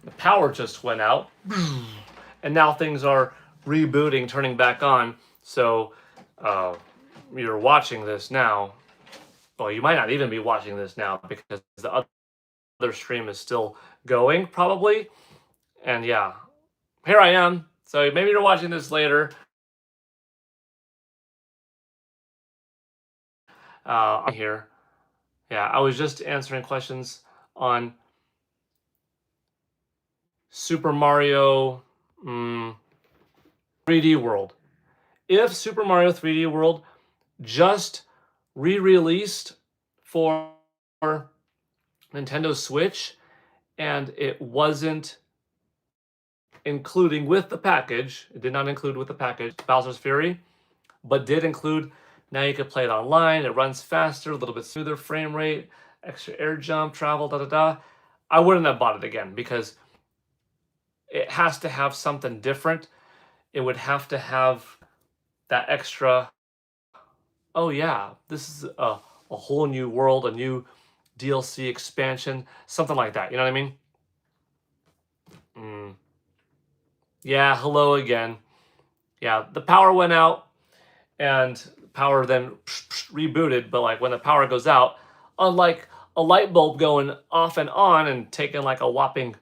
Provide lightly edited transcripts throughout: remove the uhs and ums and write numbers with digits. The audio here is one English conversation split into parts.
the power just went out, and now things are rebooting, turning back on. So uh, you're watching this now. Well, you might not even be watching this now because the other stream is still going, probably. And yeah, here I am. So maybe you're watching this later. I'm here. Yeah, I was just answering questions on Super Mario 3D World. If Super Mario 3D World just re-released for Nintendo Switch and it wasn't including with the package, it did not include with the package Bowser's Fury, but did include now you can play it online, it runs faster, a little bit smoother frame rate, extra air jump, travel, da da da. I wouldn't have bought it again because it has to have something different. It would have to have that extra, oh yeah, this is a whole new world, a new DLC expansion, something like that. You know what I mean? Yeah, hello again. Yeah, the power went out and power then rebooted, but like when the power goes out, unlike a light bulb going off and on and taking like a whopping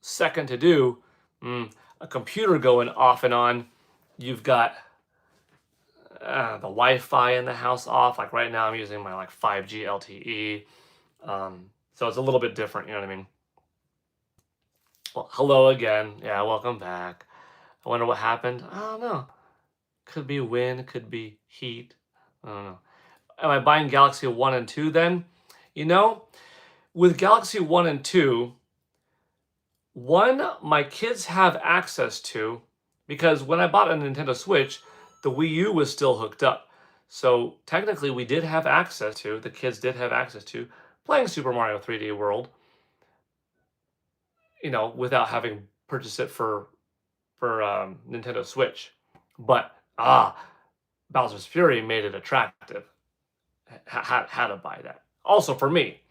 second to do, a computer going off and on, you've got the Wi-Fi in the house off. Like right now, I'm using my like 5G LTE, so it's a little bit different. You know what I mean? Well, hello again. Yeah, welcome back. I wonder what happened. I don't know. Could be wind, could be heat. I don't know. Am I buying Galaxy 1 and 2 then? You know, with Galaxy 1 and 2, one my kids have access to because when I bought a Nintendo Switch, the Wii U was still hooked up. So technically, we did have access to, the kids did have access to playing Super Mario 3D World, you know, without having purchased it for Nintendo Switch. But Bowser's Fury made it attractive. Had to buy that. Also for me,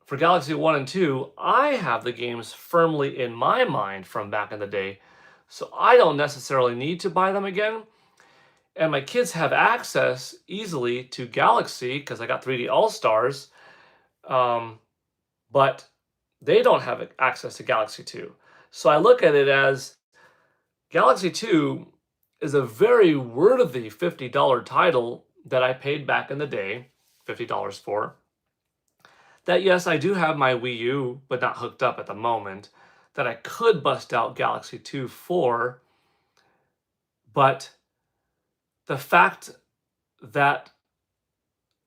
for Galaxy 1 and 2, I have the games firmly in my mind from back in the day, so I don't necessarily need to buy them again. And my kids have access easily to Galaxy because I got 3D All Stars, but they don't have access to Galaxy 2. So I look at it as Galaxy 2 is a very worthy $50 title that I paid back in the day, $50 for. That yes, I do have my Wii U, but not hooked up at the moment, that I could bust out Galaxy 2 for, but the fact that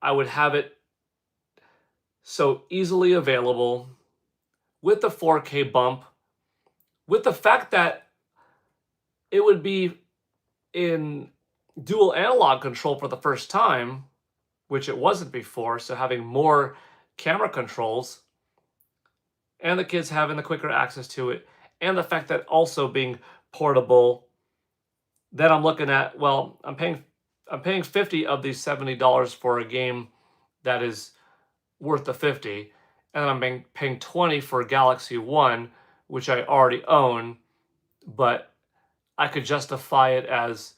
I would have it so easily available with the 4K bump, with the fact that it would be in dual analog control for the first time, which it wasn't before, so having more camera controls, and the kids having the quicker access to it, and the fact that also being portable, then I'm looking at, well, I'm paying 50 of these $70 for a game that is worth the 50, and I'm paying 20 for Galaxy 1, which I already own, but I could justify it as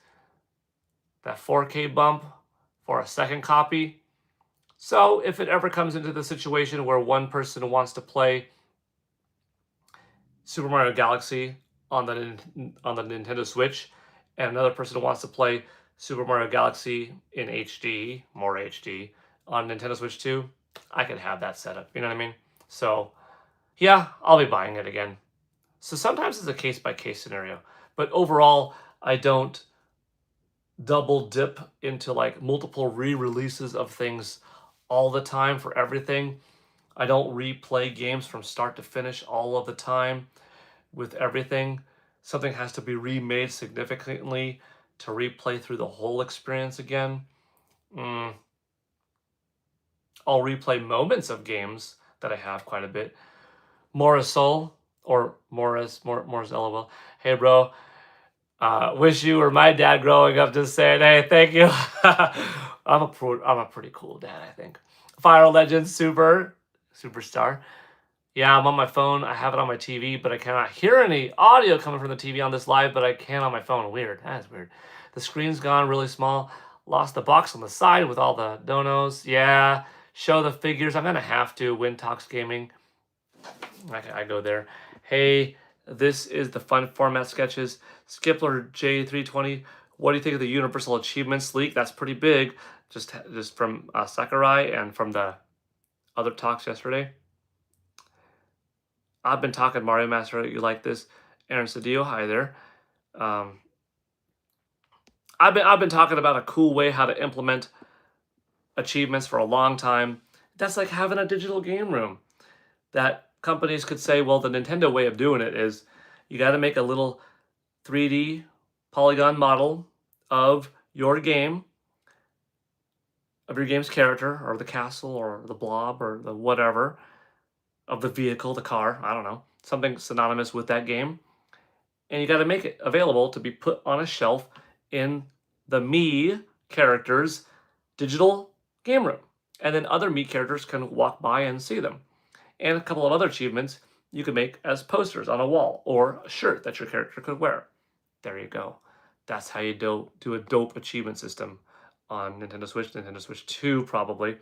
that 4K bump for a second copy. So if it ever comes into the situation where one person wants to play Super Mario Galaxy on the Nintendo Switch, and another person wants to play Super Mario Galaxy in HD, more HD, on Nintendo Switch 2, I could have that set up. You know what I mean? So, yeah, I'll be buying it again. So sometimes it's a case by case scenario, but overall, I don't double dip into like multiple re-releases of things all the time for everything. I don't replay games from start to finish all of the time with everything. Something has to be remade significantly to replay through the whole experience again. I'll replay moments of games that I have quite a bit. Morisol or Morris LOL. Hey bro, wish you were my dad growing up. Just saying, hey, thank you. I'm a pretty cool dad, I think. Fire Legends superstar. Yeah, I'm on my phone. I have it on my TV, but I cannot hear any audio coming from the TV on this live, but I can on my phone. Weird. That is weird. The screen's gone really small. Lost the box on the side with all the donos. Yeah. Show the figures. I'm going to have to. Win Talks Gaming. I go there. Hey, this is the fun format sketches. Skipler J320. What do you think of the Universal Achievements leak? That's pretty big. Just from Sakurai and from the other talks yesterday. I've been talking Mario Master. You like this? Aaron Cedillo, hi there. I've been talking about a cool way how to implement achievements for a long time. That's like having a digital game room. That companies could say, well, the Nintendo way of doing it is you got to make a little 3D polygon model of your game, of your game's character, or the castle, or the blob, or the whatever, of the vehicle, the car, I don't know, something synonymous with that game. And you got to make it available to be put on a shelf in the Me characters digital game room. And then other Me characters can walk by and see them. And a couple of other achievements you could make as posters on a wall or a shirt that your character could wear. There you go. That's how you do a dope achievement system on Nintendo Switch 2 probably.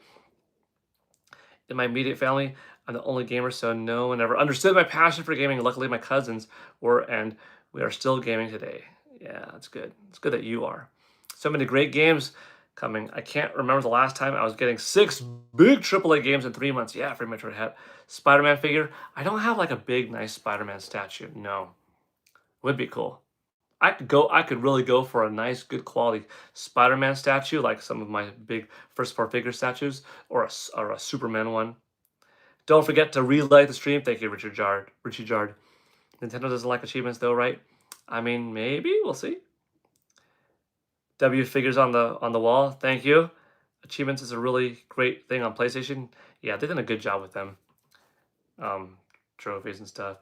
In my immediate family, I'm the only gamer, so no one ever understood my passion for gaming. Luckily, my cousins were, and we are still gaming today. Yeah, that's good. It's good that you are. So many great games coming. I can't remember the last time I was getting 6 big AAA games in 3 months. Yeah, Free Metroid hat. Spider-Man figure. I don't have like a big, nice Spider-Man statue. No. Would be cool. I could really go for a nice, good quality Spider-Man statue, like some of my big first 4 figure statues, or a Superman one. Don't forget to relight the stream. Thank you, Richie Jard. Nintendo doesn't like achievements though, right? I mean, maybe we'll see. W figures on the wall. Thank you. Achievements is a really great thing on PlayStation. Yeah, they've done a good job with them. Trophies and stuff.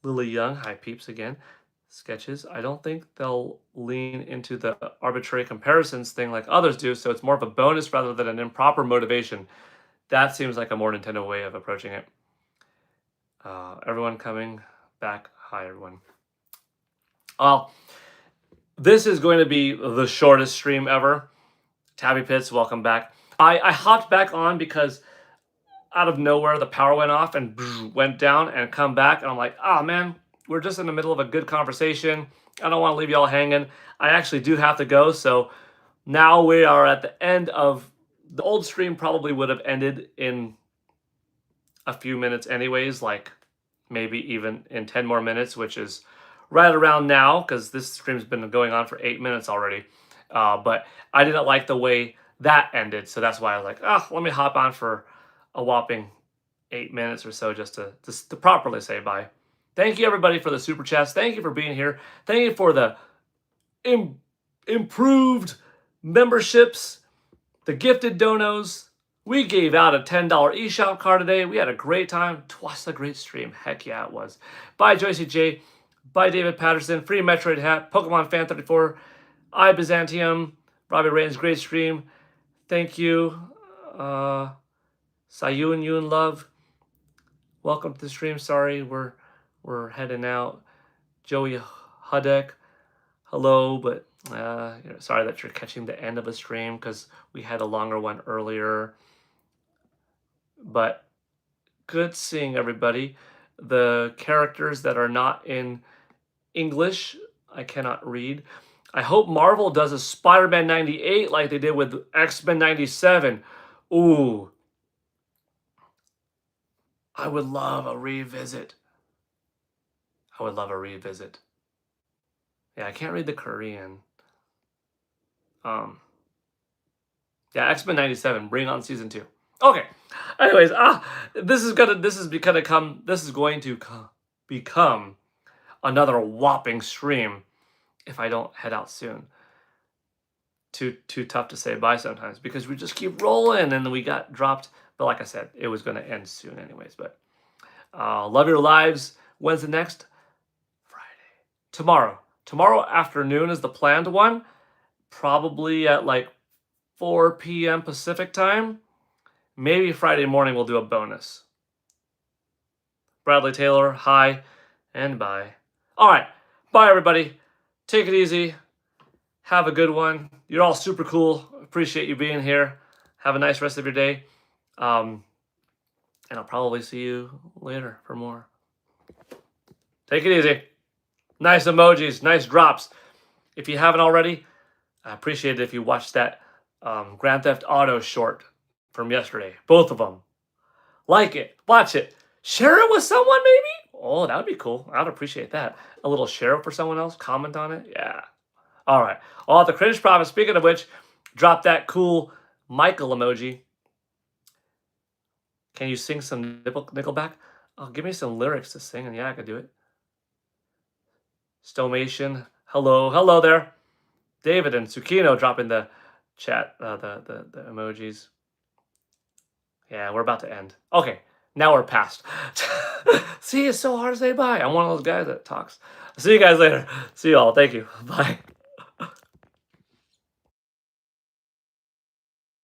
Lily Young, hi peeps again. Sketches. I don't think they'll lean into the arbitrary comparisons thing like others do, so it's more of a bonus rather than an improper motivation. That seems like a more Nintendo way of approaching it. Everyone coming back. Hi, everyone. Well, this is going to be the shortest stream ever. Tabby Pits, welcome back. I hopped back on because out of nowhere the power went off and went down and come back. And I'm like, oh man, we're just in the middle of a good conversation. I don't want to leave you all hanging. I actually do have to go. So now we are at the end of the old stream. Probably would have ended in a few minutes anyways, like maybe even in 10 more minutes, which is right around now because this stream's been going on for 8 minutes already. But I didn't like the way that ended. So that's why I was like, oh, let me hop on for a whopping 8 minutes or so just to properly say bye. Thank you, everybody, for the super chats. Thank you for being here. Thank you for the improved memberships, the gifted donos. We gave out a $10 eShop card today. We had a great time. Twas a great stream. Heck yeah, it was. Bye, Joycey J. Bye, David Patterson. Free Metroid hat. Pokemon Fan 34. I Byzantium. Robbie Rains. Great stream. Thank you. Sayun Yun Love. Welcome to the stream. Sorry, we're heading out. Joey Hudek. Hello, but sorry that you're catching the end of a stream because we had a longer one earlier. But good seeing everybody. The characters that are not in English, I cannot read. I hope Marvel does a Spider-Man 98 like they did with X-Men 97. Ooh. I would love a revisit. Yeah, I can't read the Korean. Yeah, X-Men 97, bring on season 2. Okay. Anyways, this is going to become another whopping stream if I don't head out soon. Too tough to say bye sometimes because we just keep rolling and we got dropped. But like I said, it was going to end soon anyways. But love your lives. When's the next? Friday. Tomorrow afternoon is the planned one. Probably at like 4 p.m. Pacific time. Maybe Friday morning we'll do a bonus. Bradley Taylor, hi, and bye. All right. Bye, everybody. Take it easy. Have a good one. You're all super cool. Appreciate you being here. Have a nice rest of your day. And I'll probably see you later for more. Take it easy. Nice emojis, nice drops. If you haven't already, I appreciate it if you watched that Grand Theft Auto short from yesterday. Both of them. Like it, watch it, share it with someone maybe. Oh, that would be cool. I'd appreciate that. A little share it for someone else. Comment on it. Yeah. All right. All the cringe prophet. Speaking of which, drop that cool Michael emoji. Can you sing some Nickelback? Oh, give me some lyrics to sing, and yeah, I could do it. Stomation. Hello there. David and Tsukino dropping the chat, the emojis. Yeah, we're about to end. Okay, now we're past. See, it's so hard to say bye. I'm one of those guys that talks. See you guys later. See you all. Thank you. Bye.